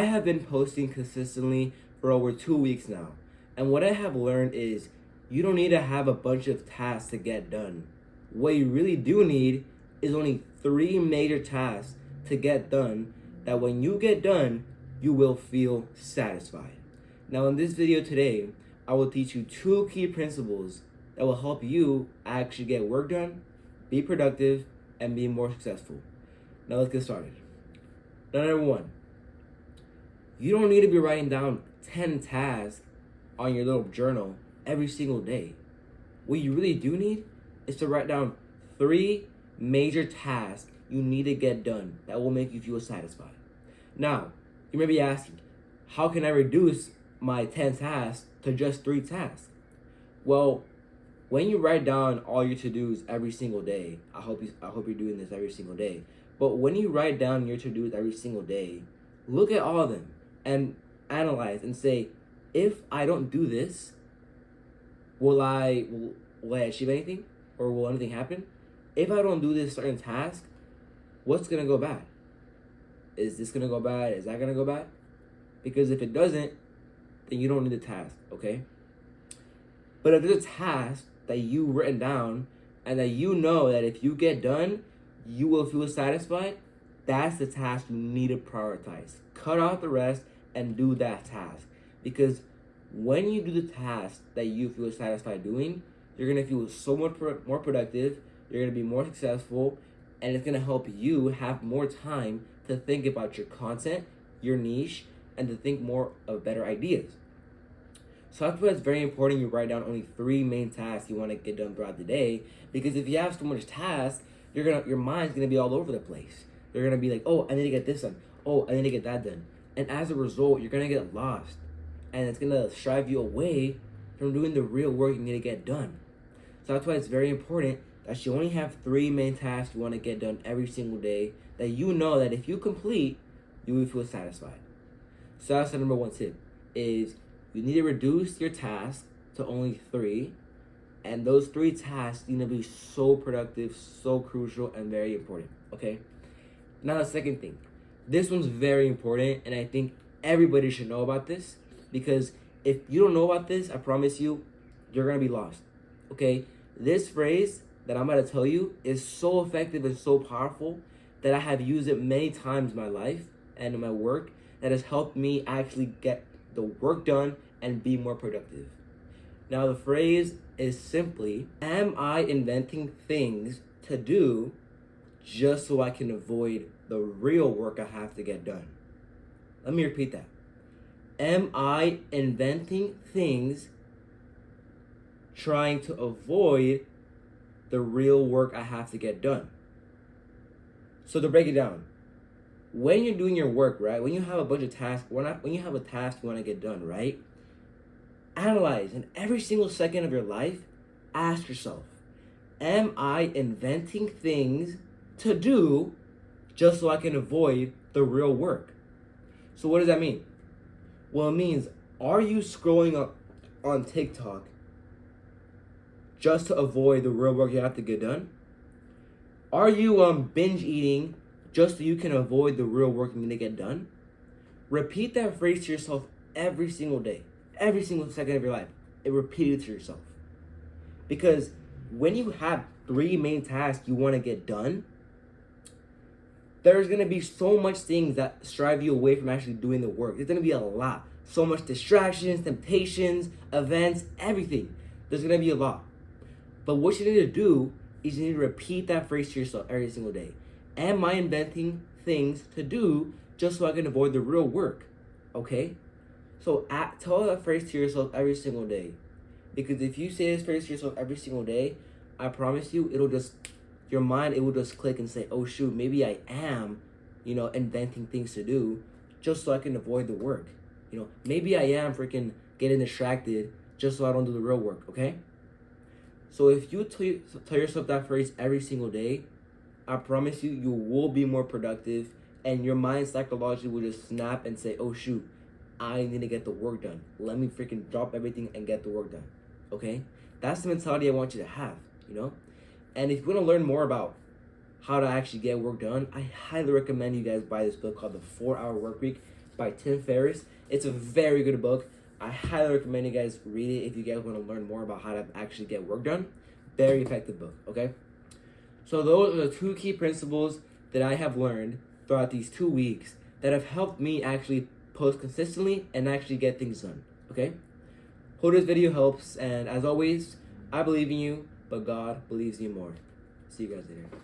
I have been posting consistently for over 2 weeks now. And what I have learned is you don't need to have a bunch of tasks to get done. What you really do need is only 3 major tasks to get done that when you get done, you will feel satisfied. Now in this video today, I will teach you 2 key principles that will help you actually get work done, be productive, and be more successful. Now let's get started. Number 1, you don't need to be writing down 10 tasks on your little journal every single day. What you really do need is to write down 3 major tasks you need to get done that will make you feel satisfied. Now, you may be asking, how can I reduce my 10 tasks to just 3 tasks? Well, when you write down all your to-dos every single day, I hope you're doing this every single day. But when you write down your to-dos every single day, look at all of them and analyze and say, if I don't do this, will I achieve anything? Or will anything happen? If I don't do this certain task, what's gonna go bad? Is this gonna go bad? Is that gonna go bad? Because if it doesn't, then you don't need the task, okay? But if there's a task that you've written down and that you know that if you get done, you will feel satisfied, that's the task you need to prioritize. Cut out the rest and do that task. Because when you do the task that you feel satisfied doing, you're gonna feel so much more productive, you're gonna be more successful, and it's gonna help you have more time to think about your content, your niche, and to think more of better ideas. So that's why it's very important you write down only 3 main tasks you want to get done throughout the day. Because if you have so much tasks, your mind's gonna be all over the place. You're gonna be like, oh, I need to get this done. Oh, I need to get that done. And as a result, you're gonna get lost, and it's gonna drive you away from doing the real work you need to get done. So that's why it's very important that you only have 3 main tasks you want to get done every single day that you know that if you complete, you will feel satisfied. So that's the number 1 tip, is you need to reduce your tasks to only 3, and those 3 tasks need to be so productive, so crucial, and very important, okay? Now the second thing, this one's very important, and I think everybody should know about this, because if you don't know about this, I promise you, you're gonna be lost, okay? This phrase that I'm about to tell you is so effective and so powerful that I have used it many times in my life and in my work that has helped me actually get the work done and be more productive. Now the phrase is simply, am I inventing things to do just so I can avoid the real work I have to get done? Let me repeat that. Am I inventing things trying to avoid the real work I have to get done? So to break it down, when you're doing your work, right, when you have a bunch of tasks, when you have a task you want to get done, right, analyze in every single second of your life, ask yourself, am I inventing things to do just so I can avoid the real work? So what does that mean? Well, it means, are you scrolling up on TikTok just to avoid the real work you have to get done? Are you binge eating just so you can avoid the real work you need to get done? Repeat that phrase to yourself every single day, every single second of your life. Repeat it to yourself. Because when you have 3 main tasks you want to get done, there's going to be so much things that strive you away from actually doing the work. There's going to be a lot. So much distractions, temptations, events, everything. There's going to be a lot. But what you need to do is you need to repeat that phrase to yourself every single day. Am I inventing things to do just so I can avoid the real work? Okay? So tell that phrase to yourself every single day. Because if you say this phrase to yourself every single day, I promise you, your mind, it will just click and say, oh shoot, maybe I am, inventing things to do just so I can avoid the work. Maybe I am freaking getting distracted just so I don't do the real work, okay? So if you tell yourself that phrase every single day, I promise you, you will be more productive, and your mind psychologically will just snap and say, oh shoot, I need to get the work done. Let me freaking drop everything and get the work done, okay? That's the mentality I want you to have, And if you want to learn more about how to actually get work done, I highly recommend you guys buy this book called The 4-Hour Workweek by Tim Ferriss. It's a very good book. I highly recommend you guys read it if you guys want to learn more about how to actually get work done. Very effective book, okay? So those are the 2 key principles that I have learned throughout these 2 weeks that have helped me actually post consistently and actually get things done, okay? Hope this video helps, and as always, I believe in you, but God believes in you more. See you guys later.